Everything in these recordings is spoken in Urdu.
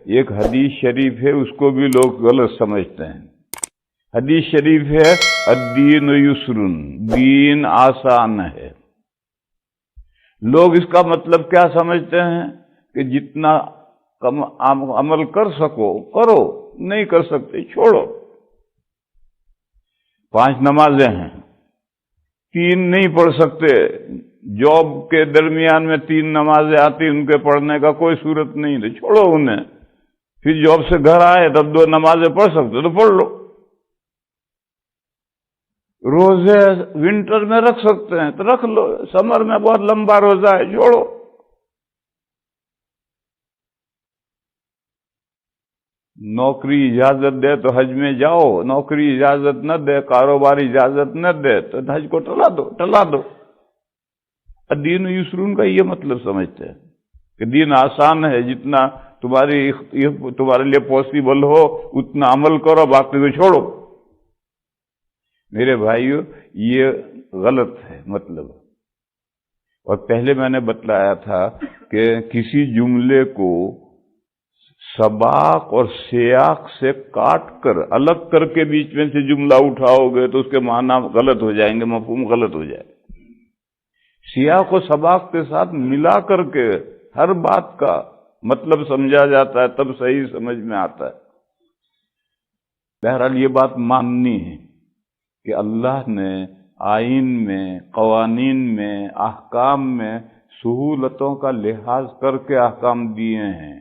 ایک حدیث شریف ہے، اس کو بھی لوگ غلط سمجھتے ہیں۔ حدیث شریف ہے الدین یسرن، دین آسان ہے۔ لوگ اس کا مطلب کیا سمجھتے ہیں کہ جتنا کم عمل کر سکو کرو، نہیں کر سکتے چھوڑو۔ 5 نمازیں ہیں، 3 نہیں پڑھ سکتے، جاب کے درمیان میں 3 نمازیں آتی، ان کے پڑھنے کا کوئی صورت نہیں ہے، چھوڑو انہیں۔ پھر جاب سے گھر آئے تب 2 نمازیں پڑھ سکتے تو پڑھ لو۔ روزے ونٹر میں رکھ سکتے ہیں تو رکھ لو، سمر میں بہت لمبا روزہ ہے، چھوڑو۔ نوکری اجازت دے تو حج میں جاؤ، نوکری اجازت نہ دے، کاروبار اجازت نہ دے تو حج کو ٹلا دو۔ دین یسرون کا یہ مطلب سمجھتے ہیں کہ دین آسان ہے، جتنا تمہارے لیے پاسبل ہو اتنا عمل کرو، باقی کو چھوڑو۔ میرے بھائیو، یہ غلط ہے مطلب۔ اور پہلے میں نے بتلایا تھا کہ کسی جملے کو سباق اور سیاق سے کاٹ کر الگ کر کے بیچ میں سے جملہ اٹھاؤ گے تو اس کے معنی غلط ہو جائیں گے، مفہوم غلط ہو جائے۔ سیاق و سباق کے ساتھ ملا کر کے ہر بات کا مطلب سمجھا جاتا ہے، تب صحیح سمجھ میں آتا ہے۔ بہرحال یہ بات ماننی ہے کہ اللہ نے آئین میں، قوانین میں، احکام میں سہولتوں کا لحاظ کر کے احکام دیے ہیں،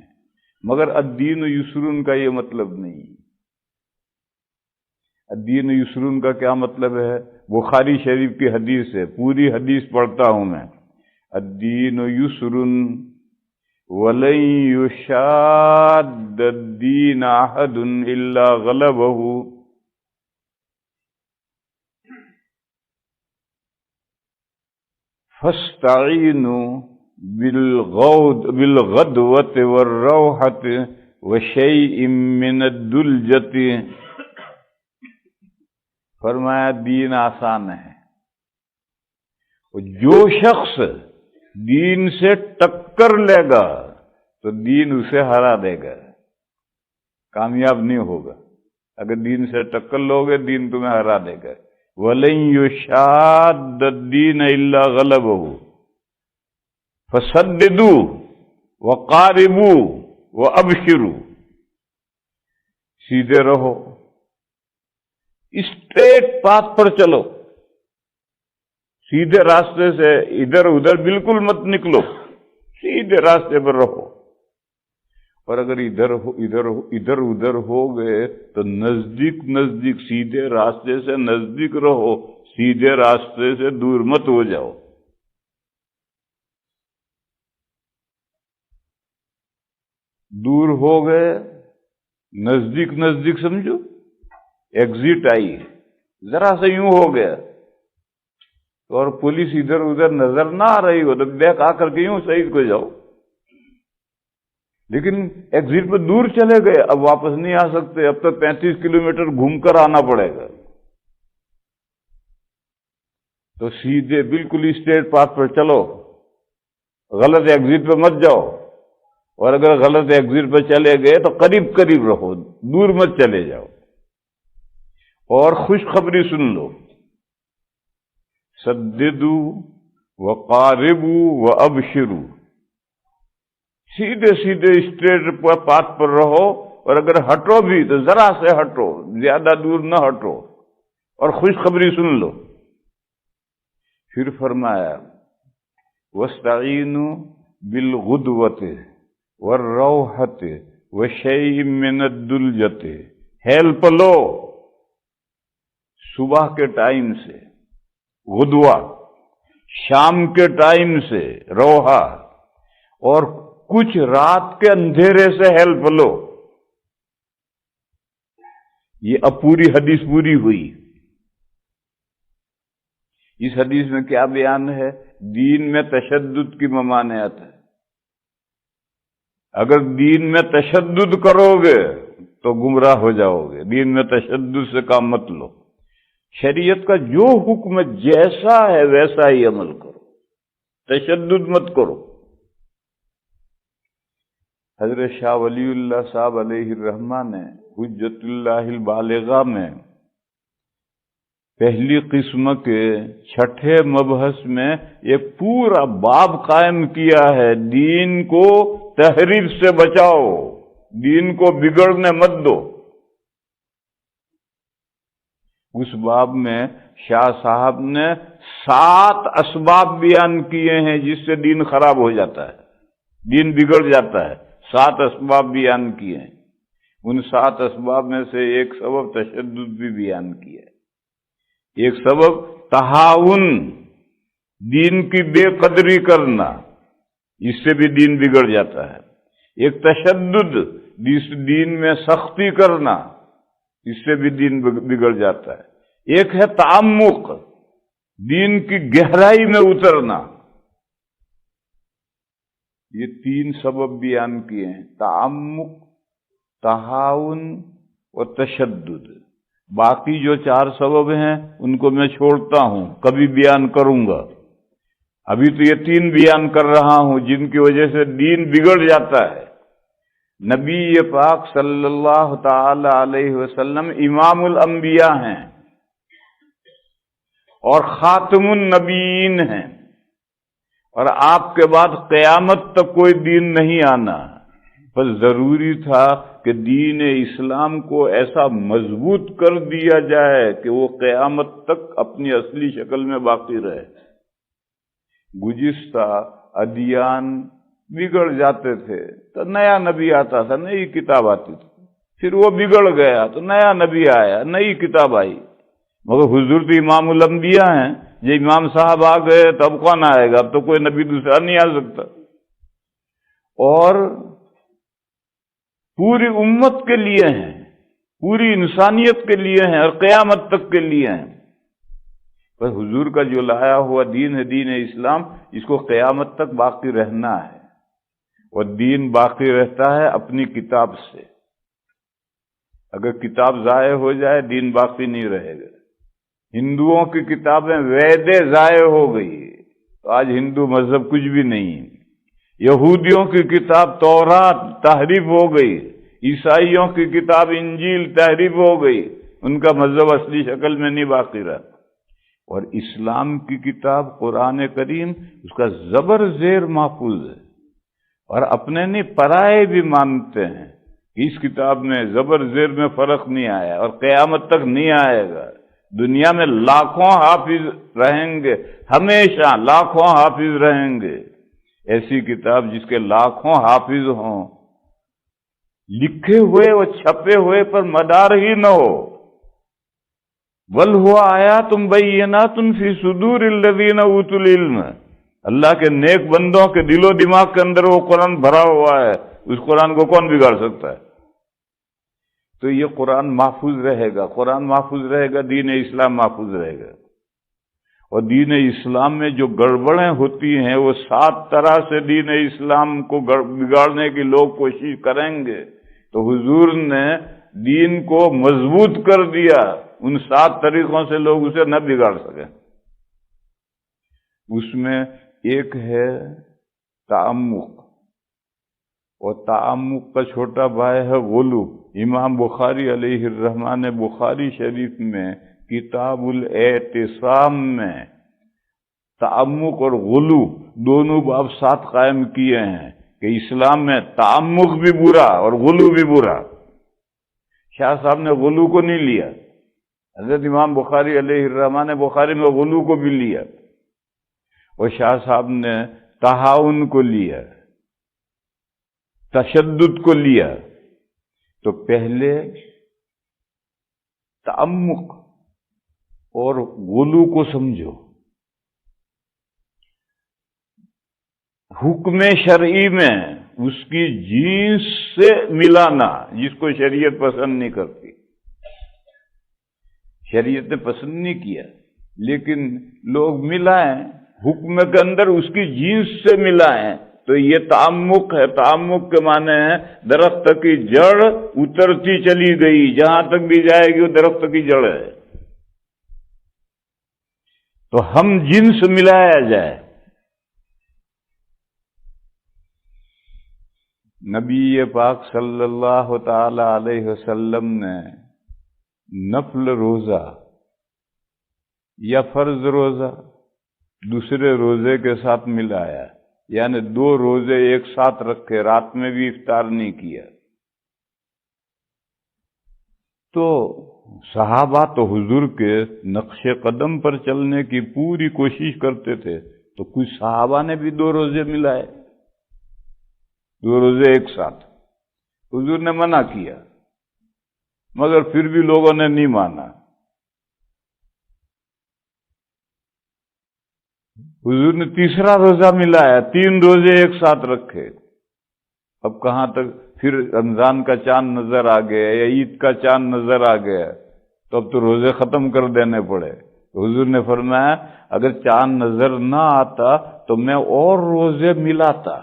مگر الدین یسرون کا یہ مطلب نہیں۔ الدین یسرون کا کیا مطلب ہے؟ بخاری شریف کی حدیث ہے، پوری حدیث پڑھتا ہوں میں۔ الدین یسرن ولن یشاد الدین احد الا غلبہ فاستعینوا بالغدوۃ والروحۃ وشیء من الدلجۃ۔ فرمایا دین آسان ہے، جو شخص دین سے ٹکر لے گا تو دین اسے ہرا دے گا، کامیاب نہیں ہوگا۔ اگر دین سے ٹکر لو گے دین تمہیں ہرا دے گا۔ وَلَن يُشَادَّ الدِّينَ إِلَّا غَلَبَهُ فَسَدِّدُوا وَقَارِبُوا وَأَبْشِرُوا۔ سیدھے رہو، اسٹریٹ پاتھ پر چلو، سیدھے راستے سے ادھر ادھر بالکل مت نکلو، سیدھے راستے پر رہو۔ اور اگر ادھر ادھر ہو گئے تو نزدیک سیدھے راستے سے نزدیک رہو، سیدھے راستے سے دور مت ہو جاؤ۔ دور ہو گئے، نزدیک سمجھو، ایگزٹ آئی، ذرا سا یوں ہو گیا اور پولیس ادھر ادھر نظر نہ آ رہی ہو تو بیک آ کر کے یوں شہید کو جاؤ۔ لیکن ایگزٹ پہ دور چلے گئے، اب واپس نہیں آ سکتے، اب تو 35 کلومیٹر گھوم کر آنا پڑے گا، تو سیدھے بالکل اسٹریٹ پاتھ پر چلو، غلط ایگزٹ پہ مت جاؤ۔ اور اگر غلط ایگزٹ پہ چلے گئے تو قریب رہو، دور مت چلے جاؤ۔ اور خوشخبری سن لو، سددوا وقاربوا وابشروا، سیدھے اسٹریٹ پاتھ پر رہو، اور اگر ہٹو بھی تو ذرا سے ہٹو، زیادہ دور نہ ہٹو، اور خوشخبری سن لو۔ پھر فرمایا واستعینوا بالغدوۃ والروحۃ وشیء من الدلجۃ، ہیلپ لو صبح کے ٹائم سے، غدوہ شام کے ٹائم سے، روحہ، اور کچھ رات کے اندھیرے سے ہیلپ لو۔ یہ اب پوری حدیث پوری ہوئی۔ اس حدیث میں کیا بیان ہے؟ دین میں تشدد کی ممانعت ہے۔ اگر دین میں تشدد کرو گے تو گمراہ ہو جاؤ گے، دین میں تشدد سے کام مت لو۔ شریعت کا جو حکم جیسا ہے ویسا ہی عمل کرو، تشدد مت کرو۔ حضرت شاہ ولی اللہ صاحب علیہ الرحمہ نے حجت اللہ البالغہ میں پہلی قسم کے چھٹے مبحث میں ایک پورا باب قائم کیا ہے، دین کو تحریف سے بچاؤ، دین کو بگڑنے مت دو۔ اس باب میں شاہ صاحب نے 7 اسباب بیان کیے ہیں جس سے دین خراب ہو جاتا ہے، دین بگڑ جاتا ہے۔ 7 اسباب بیان کیے ہیں، ان 7 اسباب میں سے ایک سبب تشدد بھی بیان کیا ہے، ایک سبب تہاون، دین کی بے قدری کرنا، اس سے بھی دین بگڑ جاتا ہے۔ ایک تشدد، دین میں سختی کرنا، اس سے بھی دین بگڑ جاتا ہے۔ ایک ہے تعمق، دین کی گہرائی میں اترنا۔ یہ 3 سبب بیان کیے ہیں، تعمق، تہاون اور تشدد۔ باقی جو 4 سبب ہیں ان کو میں چھوڑتا ہوں، کبھی بیان کروں گا۔ ابھی تو یہ 3 بیان کر رہا ہوں جن کی وجہ سے دین بگڑ جاتا ہے۔ نبی پاک صلی اللہ تعالی علیہ وسلم امام الانبیاء ہیں اور خاتم النبیین ہیں، اور آپ کے بعد قیامت تک کوئی دین نہیں آنا، بس ضروری تھا کہ دین اسلام کو ایسا مضبوط کر دیا جائے کہ وہ قیامت تک اپنی اصلی شکل میں باقی رہے۔ گزشتہ ادیان بگڑ جاتے تھے تو نیا نبی آتا تھا، نئی کتاب آتی تھی، پھر وہ بگڑ گیا تو نیا نبی آیا، نئی کتاب آئی۔ مگر حضور تو امام الانبیاء ہیں، جو امام صاحب آ گئے تو اب کون آئے گا؟ اب تو کوئی نبی دوسرا نہیں آ سکتا، اور پوری امت کے لیے ہیں، پوری انسانیت کے لیے ہیں اور قیامت تک کے لیے ہیں۔ پر حضور کا جو لایا ہوا دین ہے، دین اسلام، اس کو قیامت تک باقی رہنا ہے، اور دین باقی رہتا ہے اپنی کتاب سے۔ اگر کتاب ضائع ہو جائے دین باقی نہیں رہے گا۔ ہندوؤں کی کتابیں ویدیں ضائع ہو گئی تو آج ہندو مذہب کچھ بھی نہیں۔ یہودیوں کی کتاب تورات تحریف ہو گئی، عیسائیوں کی کتاب انجیل تحریف ہو گئی، ان کا مذہب اصلی شکل میں نہیں باقی رہا۔ اور اسلام کی کتاب قرآن کریم، اس کا زبر زیر محفوظ ہے، اور اپنے نہیں پرائے بھی مانتے ہیں کہ اس کتاب میں زبر زیر میں فرق نہیں آیا اور قیامت تک نہیں آئے گا۔ دنیا میں لاکھوں حافظ رہیں گے، ہمیشہ لاکھوں حافظ رہیں گے۔ ایسی کتاب جس کے لاکھوں حافظ ہوں، لکھے ہوئے اور چھپے ہوئے پر مدار ہی نہ ہو۔ بل ہوا آیات بینات فی صدور الذین اوتوا العلم، اللہ کے نیک بندوں کے دل و دماغ کے اندر وہ قرآن بھرا ہوا ہے، اس قرآن کو کون بگاڑ سکتا ہے؟ تو یہ قرآن محفوظ رہے گا، قرآن محفوظ رہے گا، دین اسلام محفوظ رہے گا۔ اور دین اسلام میں جو گڑبڑیں ہوتی ہیں وہ 7 طرح سے دین اسلام کو بگاڑنے کی لوگ کوشش کریں گے، تو حضور نے دین کو مضبوط کر دیا، ان 7 طریقوں سے لوگ اسے نہ بگاڑ سکیں۔ اس میں ایک ہے تعمق، اور تعمق کا چھوٹا بھائی ہے غلو۔ امام بخاری علیہ الرحمہ نے بخاری شریف میں کتاب الاعتصام میں تعمق اور غلو دونوں باب 7 قائم کیے ہیں کہ اسلام میں تعمق بھی برا اور غلو بھی برا۔ شاہ صاحب نے غلو کو نہیں لیا، حضرت امام بخاری علیہ الرحمہ نے بخاری میں غلو کو بھی لیا، اور شاہ صاحب نے تہاون کو لیا، تشدد کو لیا۔ تو پہلے تعمق اور غلو کو سمجھو۔ حکم شرعی میں اس کی جنس سے ملانا، جس کو شریعت پسند نہیں کرتی، شریعت نے پسند نہیں کیا، لیکن لوگ ملائیں حکم کے اندر، اس کی جنس سے ملائیں، تو یہ تعمق ہے۔ تعمق کے معنی ہے درخت کی جڑ اترتی چلی گئی، جہاں تک بھی جائے گی وہ درخت کی جڑ ہے، تو ہم جنس ملایا جائے۔ نبی پاک صلی اللہ تعالی علیہ وسلم نے نفل روزہ یا فرض روزہ دوسرے روزے کے ساتھ ملایا، یعنی 2 روزے ایک ساتھ رکھے، رات میں بھی افطار نہیں کیا۔ تو صحابہ تو حضور کے نقش قدم پر چلنے کی پوری کوشش کرتے تھے، تو کچھ صحابہ نے بھی 2 روزے ملائے، 2 روزے ایک ساتھ۔ حضور نے منع کیا، مگر پھر بھی لوگوں نے نہیں مانا۔ حضور نے تیسرا روزہ ملایا، 3 روزے ایک ساتھ رکھے۔ اب کہاں تک؟ پھر رمضان کا چاند نظر آ گیا یا عید کا چاند نظر آ گیا، تو اب تو روزے ختم کر دینے پڑے۔ حضور نے فرمایا اگر چاند نظر نہ آتا تو میں اور روزے ملاتا،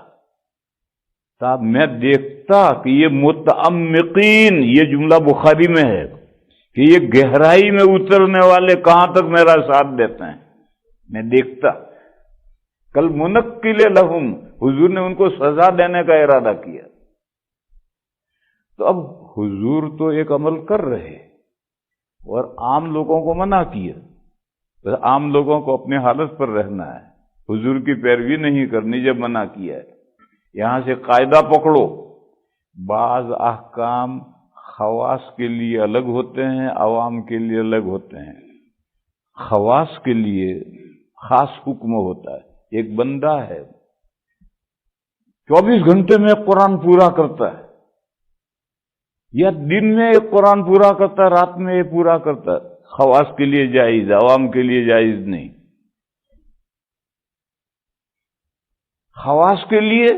تب میں دیکھتا کہ یہ متعمقین، یہ جملہ بخاری میں ہے کہ یہ گہرائی میں اترنے والے کہاں تک میرا ساتھ دیتے ہیں، میں دیکھتا۔ کل منقل لہم، حضور نے ان کو سزا دینے کا ارادہ کیا۔ تو اب حضور تو ایک عمل کر رہے اور عام لوگوں کو منع کیا، بس عام لوگوں کو اپنی حالت پر رہنا ہے، حضور کی پیروی نہیں کرنی جب منع کیا ہے۔ یہاں سے قاعدہ پکڑو، بعض احکام خواص کے لیے الگ ہوتے ہیں، عوام کے لیے الگ ہوتے ہیں۔ خواص کے لیے خاص حکم ہوتا ہے۔ ایک بندہ ہے 24 گھنٹے میں ایک قرآن پورا کرتا ہے، یا دن میں ایک قرآن پورا کرتا ہے، رات میں ایک پورا کرتا ہے، خواص کے لیے جائز، عوام کے لیے جائز نہیں۔ خواص کے لیے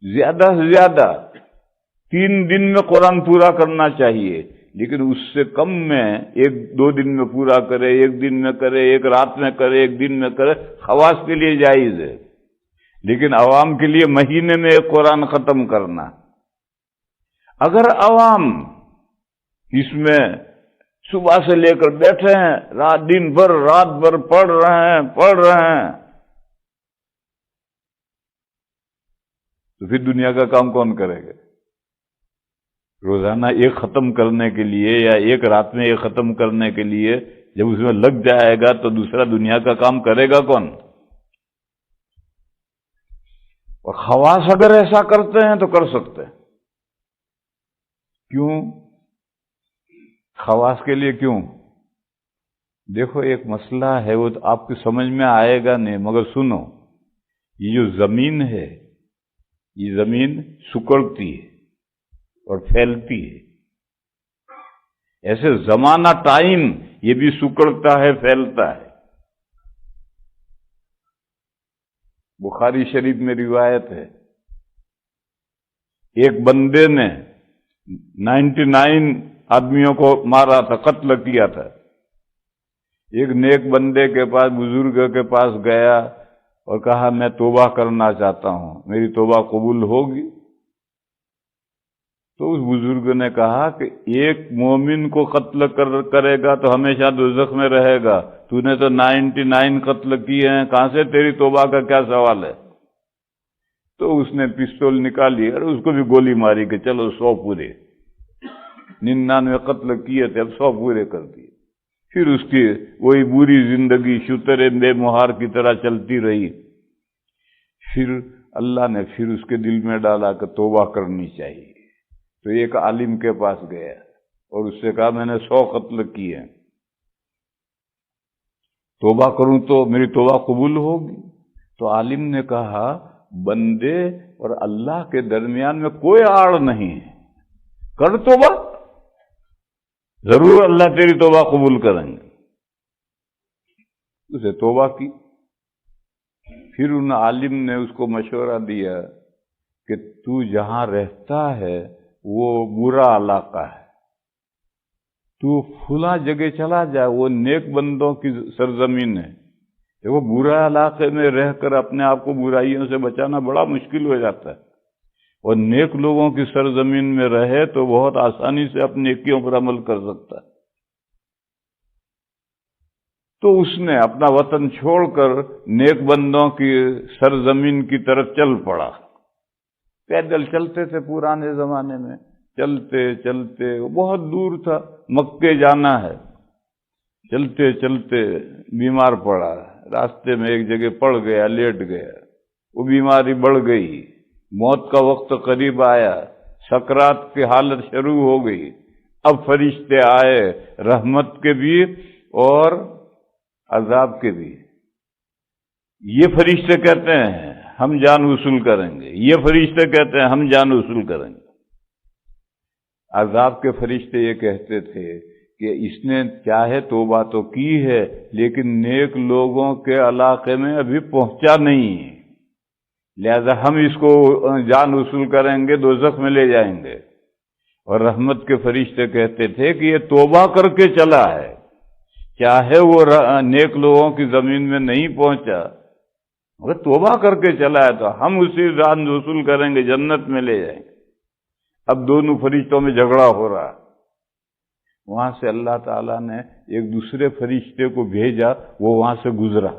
زیادہ سے زیادہ 3 دن میں قرآن پورا کرنا چاہیے، لیکن اس سے کم میں 1-2 دن میں پورا کرے، 1 دن میں کرے، 1 رات میں کرے، 1 دن میں کرے، خواص کے لیے جائز ہے۔ لیکن عوام کے لیے مہینے میں ایک قرآن ختم کرنا، اگر عوام اس میں صبح سے لے کر بیٹھے ہیں، دن بھر رات بھر پڑھ رہے ہیں، تو پھر دنیا کا کام کون کرے گا؟ روزانہ ایک ختم کرنے کے لیے یا ایک رات میں ایک ختم کرنے کے لیے جب اس میں لگ جائے گا تو دوسرا دنیا کا کام کرے گا کون؟ اور خواص اگر ایسا کرتے ہیں تو کر سکتے ہیں۔ کیوں؟ خواص کے لیے کیوں؟ دیکھو ایک مسئلہ ہے، وہ تو آپ کی سمجھ میں آئے گا نہیں، مگر سنو، یہ جو زمین ہے، یہ زمین سکڑتی ہے اور پھیلتی ہے، ایسے زمانہ ٹائم یہ بھی سکڑتا ہے، پھیلتا ہے۔ بخاری شریف میں روایت ہے، ایک بندے نے 99 آدمیوں کو مارا تھا، قتل کیا تھا۔ ایک نیک بندے کے پاس، بزرگ کے پاس گیا اور کہا میں توبہ کرنا چاہتا ہوں، میری توبہ قبول ہوگی؟ تو اس بزرگ نے کہا کہ ایک مومن کو قتل کرے گا تو ہمیشہ دوزخ میں رہے گا، تو نے تو 99 قتل کیے ہیں، کہاں سے تیری توبہ کا کیا سوال ہے؟ تو اس نے پستول نکالی اور اس کو بھی گولی ماری کہ چلو 100 پورے، 99 قتل کیے تھے، اب 100 پورے کر دیے۔ پھر اس کی وہی بری زندگی شتر بے مہار کی طرح چلتی رہی۔ پھر اللہ نے پھر اس کے دل میں ڈالا کہ توبہ کرنی چاہیے، تو ایک عالم کے پاس گیا اور اس سے کہا میں نے 100 قتل کیے، توبہ کروں تو میری توبہ قبول ہوگی؟ تو عالم نے کہا بندے اور اللہ کے درمیان میں کوئی آڑ نہیں ہے، کر توبہ، ضرور اللہ تیری توبہ قبول کریں گے۔ اسے توبہ کی۔ پھر ان عالم نے اس کو مشورہ دیا کہ تو جہاں رہتا ہے وہ برا علاقہ ہے، تو فلاں جگہ چلا جا، وہ نیک بندوں کی سرزمین ہے۔ وہ برا علاقے میں رہ کر اپنے آپ کو برائیوں سے بچانا بڑا مشکل ہو جاتا ہے، اور نیک لوگوں کی سرزمین میں رہے تو بہت آسانی سے اپنی نیکیوں پر عمل کر سکتا ہے۔ تو اس نے اپنا وطن چھوڑ کر نیک بندوں کی سرزمین کی طرف چل پڑا۔ پیدل چلتے تھے پرانے زمانے میں، چلتے چلتے بہت دور تھا، مکے جانا ہے، چلتے چلتے بیمار پڑا، راستے میں ایک جگہ پڑ گیا، لیٹ گیا، وہ بیماری بڑھ گئی، موت کا وقت قریب آیا، سکرات کی حالت شروع ہو گئی۔ اب فرشتے آئے، رحمت کے بھی اور عذاب کے بھی۔ یہ فرشتے کہتے ہیں ہم جان وصول کریں گے، یہ فرشتے کہتے ہیں ہم جان وصول کریں گے۔ عذاب کے فرشتے یہ کہتے تھے کہ اس نے چاہے توبہ تو کی ہے لیکن نیک لوگوں کے علاقے میں ابھی پہنچا نہیں، لہذا ہم اس کو جان وصول کریں گے، دوزخ میں لے جائیں گے۔ اور رحمت کے فرشتے کہتے تھے کہ یہ توبہ کر کے چلا ہے، چاہے وہ نیک لوگوں کی زمین میں نہیں پہنچا، مگر توبہ کر کے چلا ہے تو ہم اسی جان وصول کریں گے، جنت میں لے جائیں گے۔ اب دونوں فرشتوں میں جھگڑا ہو رہا، وہاں سے اللہ تعالیٰ نے ایک دوسرے فرشتے کو بھیجا، وہ وہاں سے گزرا،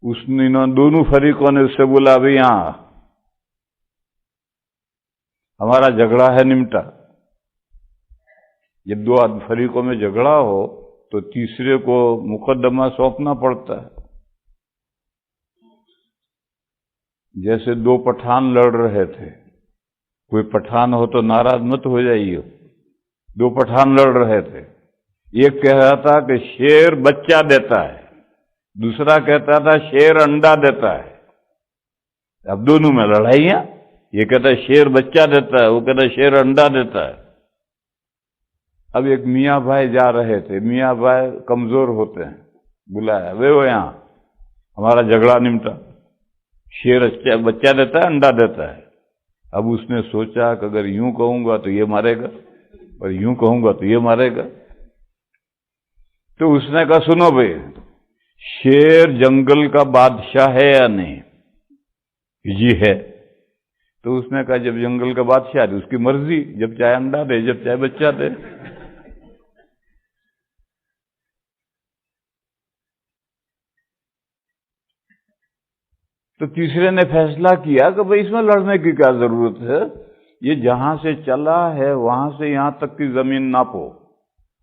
اس نے دونوں فریقوں نے اس سے بولا بھئی یہاں ہمارا جھگڑا ہے نمٹا۔ جب دو فریقوں میں جھگڑا ہو تو تیسرے کو مقدمہ سونپنا پڑتا ہے۔ جیسے دو پٹھان لڑ رہے تھے، کوئی پٹھان ہو تو ناراض مت ہو جائیے، دو پٹھان لڑ رہے تھے، ایک کہہ رہا تھا کہ شیر بچہ دیتا ہے، دوسرا کہتا تھا شیر انڈا دیتا ہے۔ اب دونوں میں لڑائیاں، یہ کہتا ہے شیر بچہ دیتا ہے، وہ کہتا ہے شیر انڈا دیتا ہے۔ اب ایک میاں بھائی جا رہے تھے، میاں بھائی کمزور ہوتے ہیں، بلایا وہ یہاں ہمارا جھگڑا نمٹا، شیر بچہ دیتا ہے انڈا دیتا ہے۔ اب اس نے سوچا کہ اگر یوں کہوں گا تو یہ مارے گا اور یوں کہوں گا تو یہ مارے گا، تو اس نے کہا سنو بھائی، شیر جنگل کا بادشاہ ہے یا نہیں؟ جی ہے۔ تو اس نے کہا جب جنگل کا بادشاہ ہے اس کی مرضی، جب چاہے انڈا دے جب چاہے بچہ دے۔ تو تیسرے نے فیصلہ کیا کہ بھئی اس میں لڑنے کی کیا ضرورت ہے، یہ جہاں سے چلا ہے وہاں سے یہاں تک کی زمین ناپو،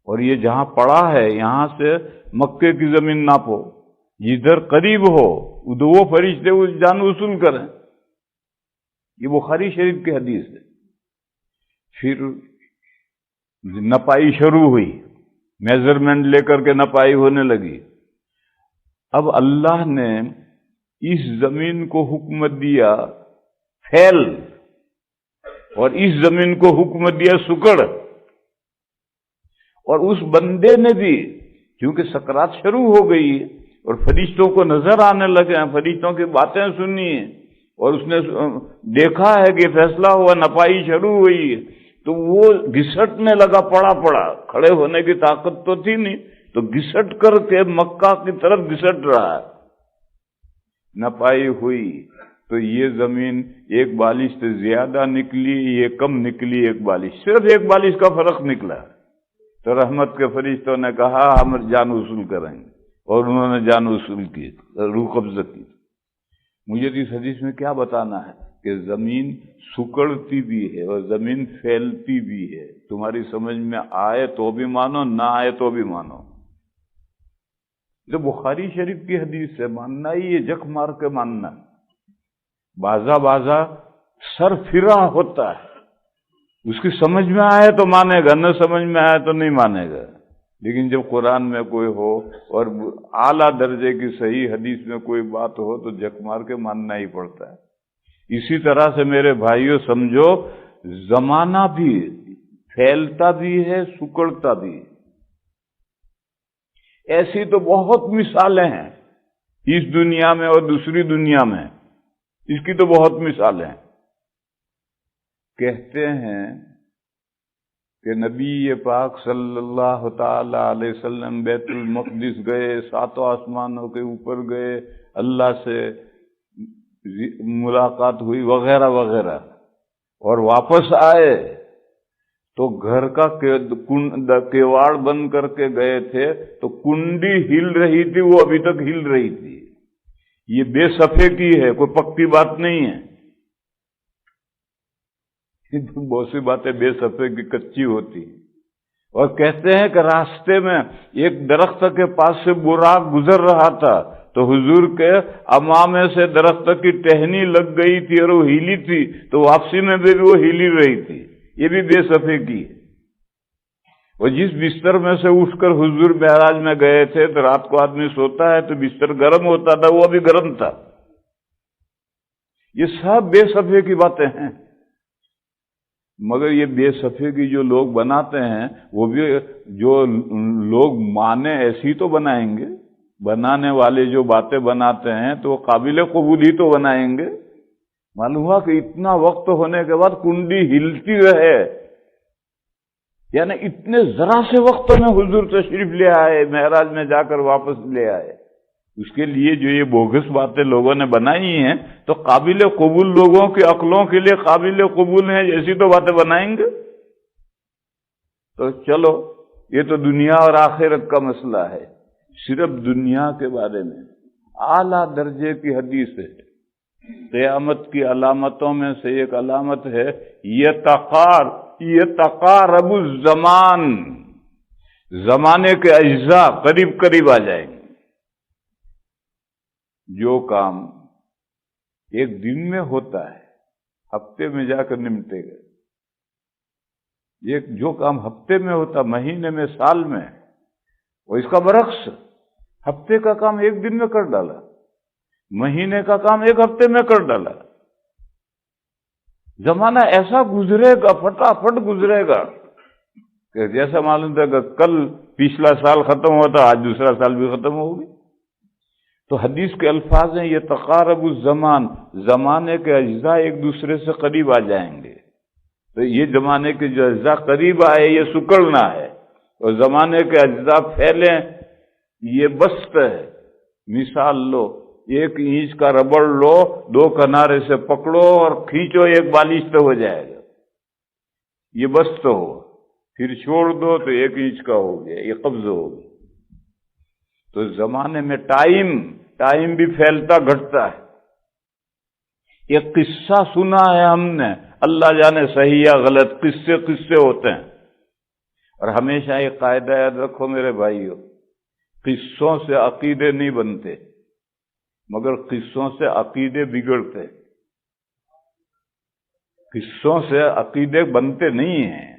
اور یہ جہاں پڑا ہے یہاں سے مکے کی زمین ناپو، جدھر قریب ہو وہ فرشتے وہ جان وصول کریں۔ یہ بخاری شریف کی حدیث ہے۔ پھر نپائی شروع ہوئی، میجرمنٹ لے کر کے نپائی ہونے لگی۔ اب اللہ نے اس زمین کو حکم دیا پھیل، اور اس زمین کو حکم دیا سکڑ، اور اس بندے نے بھی کیونکہ سکرات شروع ہو گئی اور فرشتوں کو نظر آنے لگے ہیں، فرشتوں کی باتیں سنی ہیں، اور اس نے دیکھا ہے کہ فیصلہ ہوا، نپائی شروع ہوئی، تو وہ گھسٹنے لگا، پڑا کھڑے ہونے کی طاقت تو تھی نہیں، تو گھسٹ کر کے مکہ کی طرف گھسٹ رہا ہے۔ نپائی ہوئی تو یہ زمین ایک بالش سے زیادہ نکلی، یہ کم نکلی، ایک بالش، صرف ایک بالش کا فرق نکلا۔ تو رحمت کے فرشتوں نے کہا ہم جان وصول کریں گے، اور انہوں نے جان وصول کی، روح قبض کی۔ مجھے اس حدیث میں کیا بتانا ہے کہ زمین سکڑتی بھی ہے اور زمین پھیلتی بھی ہے، تمہاری سمجھ میں آئے تو بھی مانو، نہ آئے تو بھی مانو۔ جو بخاری شریف کی حدیث ہے، ماننا ہی یہ جک مار کے ماننا، بازا سر پھرا ہوتا ہے، اس کی سمجھ میں آئے تو مانے گا، نہ سمجھ میں آئے تو نہیں مانے گا۔ لیکن جب قرآن میں کوئی ہو اور اعلیٰ درجے کی صحیح حدیث میں کوئی بات ہو تو جک مار کے ماننا ہی پڑتا ہے۔ اسی طرح سے میرے بھائیوں سمجھو، زمانہ بھی پھیلتا بھی ہے، سکڑتا بھی ہے۔ ایسی تو بہت مثالیں ہیں اس دنیا میں اور دوسری دنیا میں، اس کی تو بہت مثالیں ہیں۔ کہتے ہیں کہ نبی پاک صلی اللہ تعالی علیہ وسلم بیت المقدس گئے، ساتوں آسمانوں کے اوپر گئے، اللہ سے ملاقات ہوئی وغیرہ وغیرہ، اور واپس آئے تو گھر کا کیواڑ بند کر کے گئے تھے تو کنڈی ہل رہی تھی، وہ ابھی تک ہل رہی تھی۔ یہ بے صفے کی ہے، کوئی پکی بات نہیں ہے، بہت سی باتیں بے صفحے کی کچی ہوتی ہیں۔ اور کہتے ہیں کہ راستے میں ایک درخت کے پاس سے براق گزر رہا تھا تو حضور کے امامے سے درخت کی ٹہنی لگ گئی تھی اور وہ ہیلی تھی، تو واپسی میں بھی وہ ہیلی رہی تھی۔ یہ بھی بے صفحے کی ہے۔ وہ جس بستر میں سے اٹھ کر حضور معراج میں گئے تھے تو رات کو آدمی سوتا ہے تو بستر گرم ہوتا تھا، وہ بھی گرم تھا۔ یہ سب بے صفحے کی باتیں ہیں، مگر یہ بے صفحے کی جو لوگ بناتے ہیں وہ بھی جو لوگ مانے ایسی تو بنائیں گے، بنانے والے جو باتیں بناتے ہیں تو وہ قابل قبول ہی تو بنائیں گے۔ معلوم ہوا کہ اتنا وقت ہونے کے بعد کنڈی ہلتی رہے، یعنی اتنے ذرا سے وقت میں حضور تشریف لے آئے، معراج میں جا کر واپس لے آئے۔ اس کے لیے جو یہ بوگس باتیں لوگوں نے بنائی ہیں تو قابل قبول لوگوں کی عقلوں کے لیے قابل قبول ہیں، ایسی تو باتیں بنائیں گے۔ تو چلو، یہ تو دنیا اور آخرت کا مسئلہ ہے۔ صرف دنیا کے بارے میں اعلیٰ درجے کی حدیث ہے۔ قیامت کی علامتوں میں سے ایک علامت ہے یتقارب الزمان، زمانے کے اجزاء قریب قریب آ جائیں گے۔ جو کام ایک دن میں ہوتا ہے ہفتے میں جا کر نمٹے گا، جو کام ہفتے میں ہوتا، مہینے میں، سال میں، وہ اس کا برعکس، ہفتے کا کام ایک دن میں کر ڈالا، مہینے کا کام ایک ہفتے میں کر ڈالا۔ زمانہ ایسا گزرے گا، فٹافٹ گزرے گا کہ جیسا معلوم تھا کہ کل پچھلا سال ختم ہوا تھا، آج دوسرا سال بھی ختم ہوگی۔ تو حدیث کے الفاظ ہیں یہ تقارب الزمان، زمانے کے اجزاء ایک دوسرے سے قریب آ جائیں گے۔ تو یہ زمانے کے جو اجزاء قریب آئے یہ سکڑنا ہے، اور زمانے کے اجزاء پھیلیں یہ بست ہے۔ مثال لو، 1 انچ کا ربڑ لو، 2 کنارے سے پکڑو اور کھینچو، ایک بالش تو ہو جائے گا، یہ بست ہو، پھر چھوڑ دو تو 1 انچ کا ہو گیا، یہ قبض ہو گیا۔ تو زمانے میں ٹائم بھی پھیلتا گھٹتا ہے۔ ایک قصہ سنا ہے ہم نے، اللہ جانے صحیح یا غلط، قصے ہوتے ہیں، اور ہمیشہ یہ قاعدہ یاد رکھو میرے بھائیو، قصوں سے عقیدے نہیں بنتے، مگر قصوں سے عقیدے بگڑتے۔ قصوں سے عقیدے بنتے نہیں ہیں،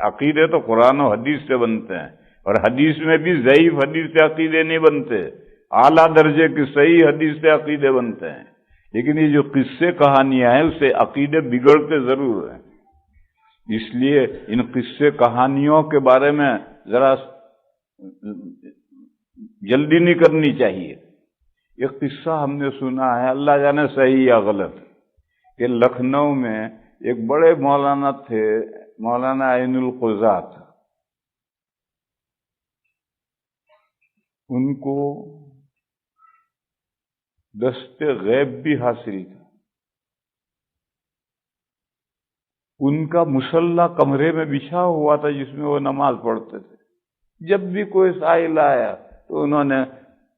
عقیدے تو قرآن و حدیث سے بنتے ہیں، اور حدیث میں بھی ضعیف حدیث سے عقیدے نہیں بنتے، اعلیٰ درجے کی صحیح حدیث سے عقیدے بنتے ہیں۔ لیکن یہ جو قصے کہانیاں ہیں اس سے عقیدے بگڑتے ضرور ہیں۔ اس لیے ان قصے کہانیوں کے بارے میں ذرا جلدی نہیں کرنی چاہیے۔ ایک قصہ ہم نے سنا ہے، اللہ جانے صحیح یا غلط، کہ لکھنؤ میں ایک بڑے مولانا تھے، مولانا عین القضات، ان کو دست غیب بھی حاصل تھا۔ ان کا مصلی کمرے میں بچھا ہوا تھا جس میں وہ نماز پڑھتے تھے۔ جب بھی کوئی سائل آیا تو انہوں نے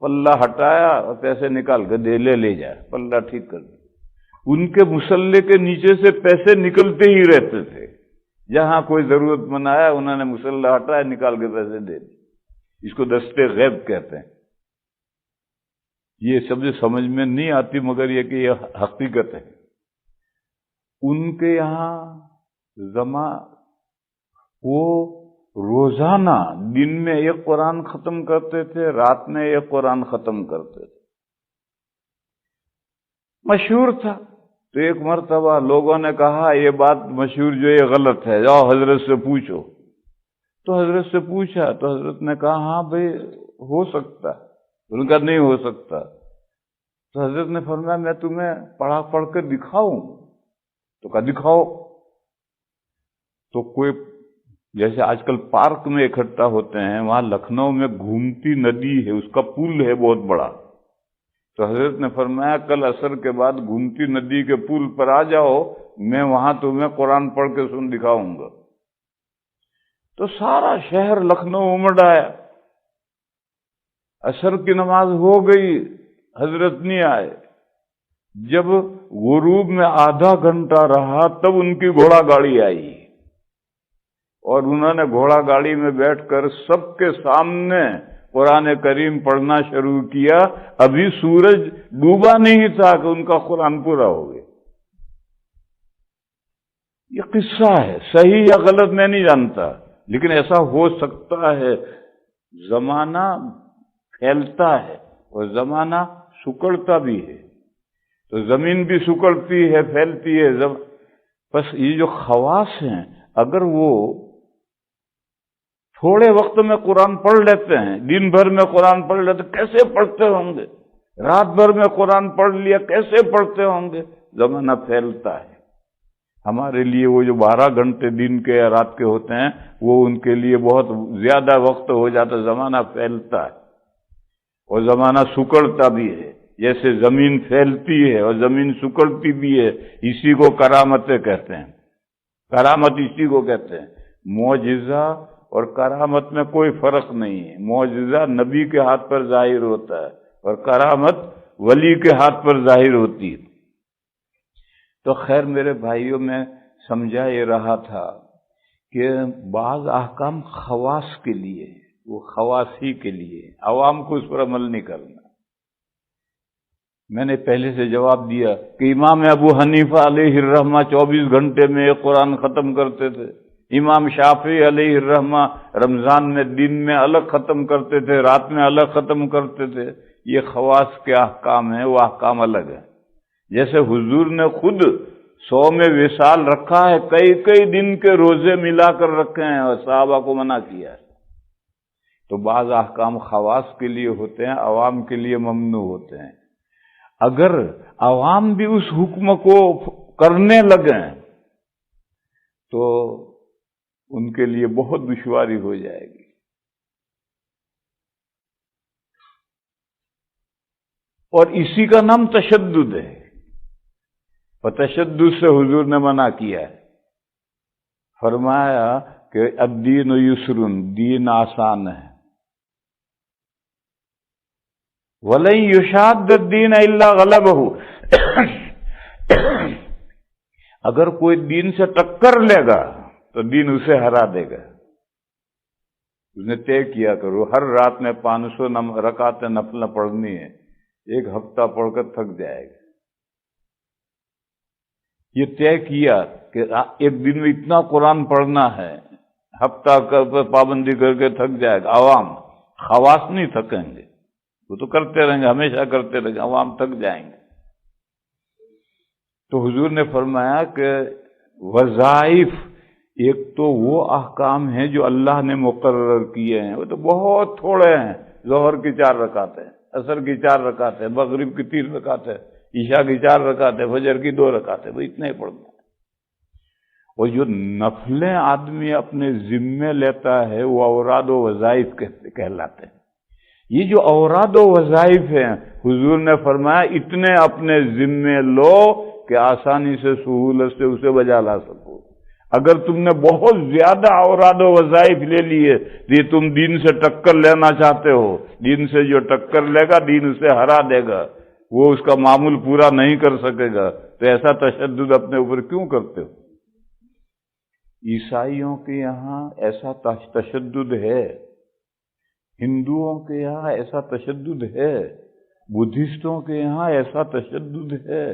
پلہ ہٹایا اور پیسے نکال کے لے جائے، پلہ ٹھیک کر دیا۔ ان کے مصلی کے نیچے سے پیسے نکلتے ہی رہتے تھے، جہاں کوئی ضرورت مند آیا انہوں نے مصلی ہٹایا، نکال کے پیسے دے دیے۔ اس کو دست غیب کہتے ہیں۔ یہ سب سمجھ میں نہیں آتی، مگر یہ کہ یہ حقیقت ہے۔ ان کے یہاں وہ روزانہ دن میں 1 قرآن ختم کرتے تھے، رات میں 1 قرآن ختم کرتے تھے، مشہور تھا۔ تو ایک مرتبہ لوگوں نے کہا یہ بات مشہور جو یہ غلط ہے، جاؤ حضرت سے پوچھو۔ تو حضرت سے پوچھا تو حضرت نے کہا ہاں بھئی ہو سکتا ہے، ان کا نہیں ہو سکتا۔ تو حضرت نے فرمایا میں تمہیں پڑھ کے دکھاؤں؟ تو کہا دکھاؤ۔ تو کوئی جیسے آج کل پارک میں اکٹھا ہوتے ہیں، وہاں لکھنؤ میں گھومتی ندی ہے، اس کا پل ہے بہت بڑا۔ تو حضرت نے فرمایا کل عصر کے بعد گھومتی ندی کے پل پر آ جاؤ، میں وہاں تمہیں قرآن پڑھ کے دکھاؤں گا۔ تو سارا شہر لکھنؤ امڑ آیا، عصر کی نماز ہو گئی، حضرت نہیں آئے۔ جب غروب میں آدھا گھنٹہ رہا تب ان کی گھوڑا گاڑی آئی اور انہوں نے گھوڑا گاڑی میں بیٹھ کر سب کے سامنے قرآن کریم پڑھنا شروع کیا. ابھی سورج ڈوبا نہیں تھا کہ ان کا قرآن پورا ہو گیا. یہ قصہ ہے، صحیح یا غلط میں نہیں جانتا، لیکن ایسا ہو سکتا ہے. زمانہ پھیلتا ہے اور زمانہ سکڑتا بھی ہے، تو زمین بھی سکڑتی ہے، پھیلتی ہے. بس یہ جو خواص ہیں، اگر وہ تھوڑے وقت میں قرآن پڑھ لیتے ہیں، دن بھر میں قرآن پڑھ لیتے، کیسے پڑھتے ہوں گے؟ رات بھر میں قرآن پڑھ لیا، کیسے پڑھتے ہوں گے؟ زمانہ پھیلتا ہے. ہمارے لیے وہ جو 12 گھنٹے دن کے یا رات کے ہوتے ہیں، وہ ان کے لیے بہت زیادہ وقت ہو جاتا ہے. زمانہ پھیلتا ہے اور زمانہ سکڑتا بھی ہے، جیسے زمین پھیلتی ہے اور زمین سکڑتی بھی ہے. اسی کو کرامتیں کہتے ہیں. کرامت اسی کو کہتے ہیں. معجزہ اور کرامت میں کوئی فرق نہیں ہے. معجزہ نبی کے ہاتھ پر ظاہر ہوتا ہے اور کرامت ولی کے ہاتھ پر ظاہر ہوتی ہے. تو خیر میرے بھائیوں، میں سمجھا یہ رہا تھا کہ بعض احکام خواص کے لیے، وہ خواص ہی کے لیے، عوام کو اس پر عمل نہیں کرنا. میں نے پہلے سے جواب دیا کہ امام ابو حنیفہ علیہ الرحمہ 24 گھنٹے میں ایک قرآن ختم کرتے تھے. امام شافعی علیہ الرحمہ رمضان میں دن میں الگ ختم کرتے تھے، رات میں الگ ختم کرتے تھے. یہ خواص کے احکام ہیں، وہ احکام الگ ہیں. جیسے حضور نے خود 100 میں وصال رکھا ہے، کئی دن کے روزے ملا کر رکھے ہیں اور صحابہ کو منع کیا ہے. تو بعض احکام خواص کے لیے ہوتے ہیں، عوام کے لیے ممنوع ہوتے ہیں. اگر عوام بھی اس حکم کو کرنے لگیں تو ان کے لیے بہت دشواری ہو جائے گی. اور اسی کا نام تشدد ہے، اور تشدد سے حضور نے منع کیا ہے. فرمایا کہ الدین یسر، دین آسان ہے. وَلَن يُشَادَّ الدِّينَ إِلَّا غَلَبَهُ، اگر کوئی دین سے ٹکر لے گا تو دین اسے ہرا دے گا. اس نے طے کیا کرو ہر رات میں 500 رکعتیں نفل پڑھنی ہے. 1 ہفتہ پڑھ کر تھک جائے گا. یہ طے کیا کہ ایک دن میں اتنا قرآن پڑھنا ہے، ہفتہ پابندی کر کے تھک جائے گا. عوام خواص نہیں تھکیں گے، وہ تو کرتے رہیں گے، ہمیشہ کرتے رہیں گے، عوام تھک جائیں گے. تو حضور نے فرمایا کہ وظائف، ایک تو وہ احکام ہیں جو اللہ نے مقرر کیے ہیں، وہ تو بہت تھوڑے ہیں. ظہر کی 4 رکعتیں، عصر کی 4 رکعتیں، مغرب کی 3 رکعتیں، عشاء کی 4 رکعتیں، فجر کی 2 رکعتیں، وہ اتنے ہی پڑھنا ہے. اور جو نفلیں آدمی اپنے ذمے لیتا ہے وہ اوراد و وظائف کہلاتے ہیں. یہ جو اوراد و وظائف ہیں، حضور نے فرمایا اتنے اپنے ذمے لو کہ آسانی سے، سہولت سے اسے بجا لا سکو. اگر تم نے بہت زیادہ اوراد و وظائف لے لیے، یہ تم دین سے ٹکر لینا چاہتے ہو، دین سے جو ٹکر لے گا دین اسے ہرا دے گا، وہ اس کا معمول پورا نہیں کر سکے گا. تو ایسا تشدد اپنے اوپر کیوں کرتے ہو؟ عیسائیوں کے یہاں ایسا تشدد ہے، ہندوؤں کے یہاں ایسا تشدد ہے، بدھسٹوں کے یہاں ایسا تشدد ہے.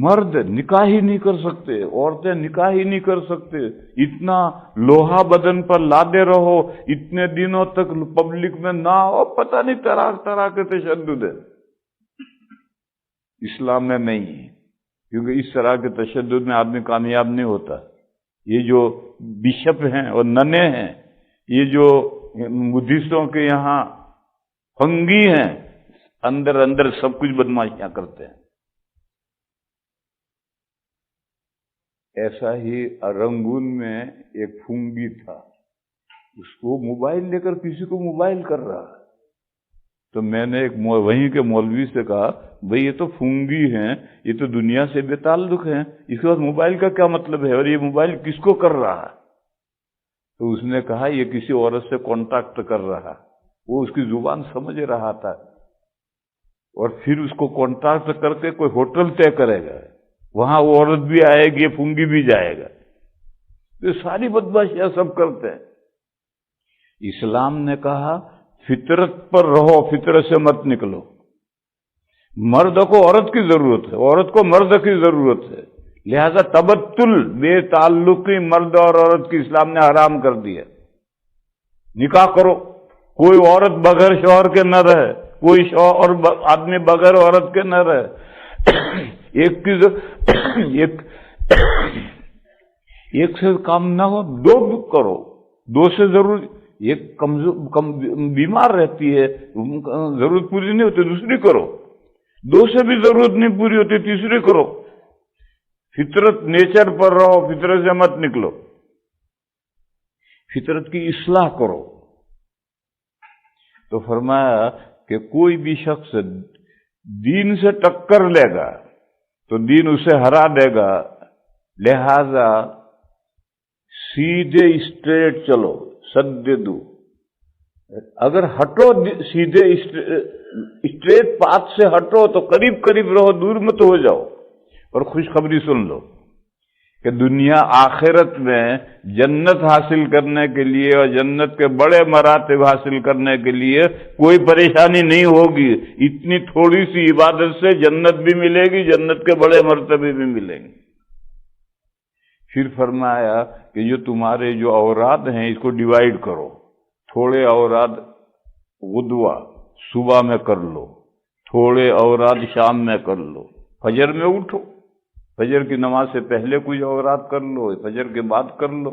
مرد نکاح ہی نہیں کر سکتے، عورتیں نکاح ہی نہیں کر سکتے. اتنا لوہا بدن پر لادے رہو، اتنے دنوں تک پبلک میں نہ ہو، پتہ نہیں طرح طرح کے تشدد ہے. اسلام میں نہیں ہے، کیونکہ اس طرح کے تشدد میں آدمی کامیاب نہیں ہوتا. یہ جو بشپ ہیں اور ننے ہیں، یہ جو بدھسٹوں کے یہاں فنگی ہیں، اندر اندر سب کچھ بدماشیاں کرتے ہیں. ایسا ہی رنگون میں ایک فنگی تھا، اس کو موبائل لے کر کسی کو موبائل کر رہا. تو میں نے ایک وہیں کے مولوی سے کہا، بھئی یہ تو فنگی ہیں، یہ تو دنیا سے بے تعلق ہیں، اس کے بعد موبائل کا کیا مطلب ہے، اور یہ موبائل کس کو کر رہا ہے؟ تو اس نے کہا یہ کسی عورت سے کانٹیکٹ کر رہا. وہ اس کی زبان سمجھ رہا تھا. اور پھر اس کو کانٹریکٹ کر کے کوئی ہوٹل طے کرے گا، وہاں وہ عورت بھی آئے گی، پھونگی بھی جائے گا، یہ ساری بدماشیاں سب کرتے ہیں۔ اسلام نے کہا فطرت پر رہو، فطرت سے مت نکلو۔ مرد کو عورت کی ضرورت ہے، عورت کو مرد کی ضرورت ہے، لہذا تبتل، بے تعلقی مرد اور عورت کی اسلام نے حرام کر دی ہے۔ نکاح کرو، کوئی عورت بغیر شوہر کے نہ رہے، کوئی شوہر آدمی بغیر عورت کے نہ رہے۔ ایک سے کام نہ ہو، دو کرو، دو سے ضرور، ایک بیمار رہتی ہے، ضرورت پوری نہیں ہوتی، دوسری کرو، دو سے بھی ضرورت نہیں پوری ہوتی، تیسری کرو۔ فطرت، نیچر پر رہو، فطرت سے مت نکلو، فطرت کی اصلاح کرو۔ تو فرمایا کہ کوئی بھی شخص دین سے ٹکر لے گا تو دین اسے ہرا دے گا، لہذا سیدھے اسٹریٹ چلو، سددو۔ اگر ہٹو سیدھے اسٹریٹ پاتھ سے ہٹو تو قریب قریب رہو، دور مت ہو جاؤ۔ اور خوشخبری سن لو کہ دنیا آخرت میں جنت حاصل کرنے کے لیے اور جنت کے بڑے مراتب حاصل کرنے کے لیے کوئی پریشانی نہیں ہوگی۔ اتنی تھوڑی سی عبادت سے جنت بھی ملے گی، جنت کے بڑے مرتبے بھی ملیں گے۔ پھر فرمایا کہ جو تمہارے جو اوراد ہیں اس کو ڈیوائیڈ کرو، تھوڑے اوراد غدوہ صبح میں کر لو، تھوڑے اوراد شام میں کر لو، فجر میں اٹھو، فجر کی نماز سے پہلے کچھ اوراد کر لو، فجر کے بعد کر لو،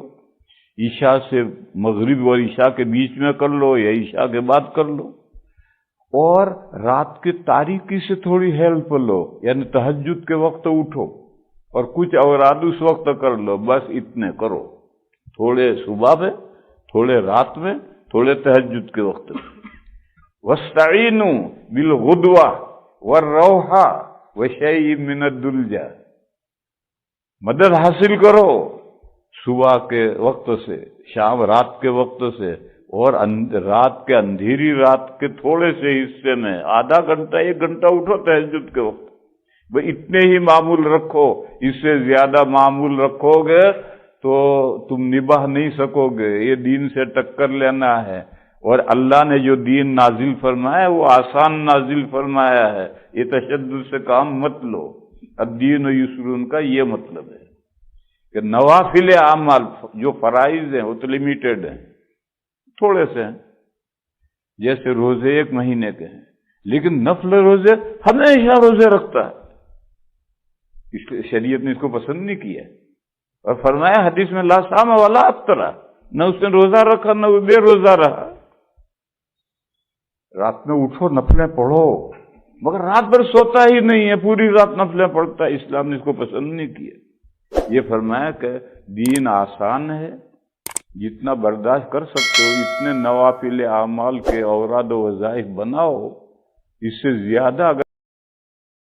عشاء سے مغرب اور عشاء کے بیچ میں کر لو یا عشاء کے بعد کر لو، اور رات کی تاریکی سے تھوڑی ہیلپ لو، یعنی تہجد کے وقت اٹھو اور کچھ اوراد اس وقت کر لو، بس اتنے کرو، تھوڑے صبح میں، تھوڑے رات میں، تھوڑے تہجد کے وقت میں۔ وَاسْتَعِينُوا بِالْغُدْوَةِ وَالرَّوْحَةِ وَشَيْءٍ مِّنَ الدُّلْجَةِ، مدد حاصل کرو صبح کے وقت سے، شام رات کے وقت سے، اور رات کے اندھیری رات کے تھوڑے سے حصے میں آدھا گھنٹہ 1 گھنٹہ اٹھو تہجد کے وقت، بھئی اتنے ہی معمول رکھو، اس سے زیادہ معمول رکھو گے تو تم نبھا نہیں سکو گے، یہ دین سے ٹکر لینا ہے۔ اور اللہ نے جو دین نازل فرمایا ہے وہ آسان نازل فرمایا ہے، یہ تشدد سے کام مت لو۔ الدین یسر کا یہ مطلب ہے کہ نوافل اعمال جو فرائض ہیں وہ تو لمیٹڈ ہیں، تھوڑے سے ہیں، جیسے روزے 1 مہینے کے ہیں، لیکن نفل روزے ہمیشہ روزے رکھتا ہے، اس لیے شریعت نے اس کو پسند نہیں کیا، اور فرمایا حدیث میں لا صام ولا افطر، نہ اس نے روزہ رکھا نہ وہ بے روزہ رہا۔ رات میں اٹھو، نفلیں پڑھو، مگر رات بھر سوتا ہی نہیں ہے، پوری رات نفلیں پڑھتا ہے، اسلام نے اس کو پسند نہیں کیا۔ یہ فرمایا کہ دین آسان ہے، جتنا برداشت کر سکتے ہو اتنے نوافل اعمال کے اوراد و وظائف بناؤ، اس سے زیادہ اگر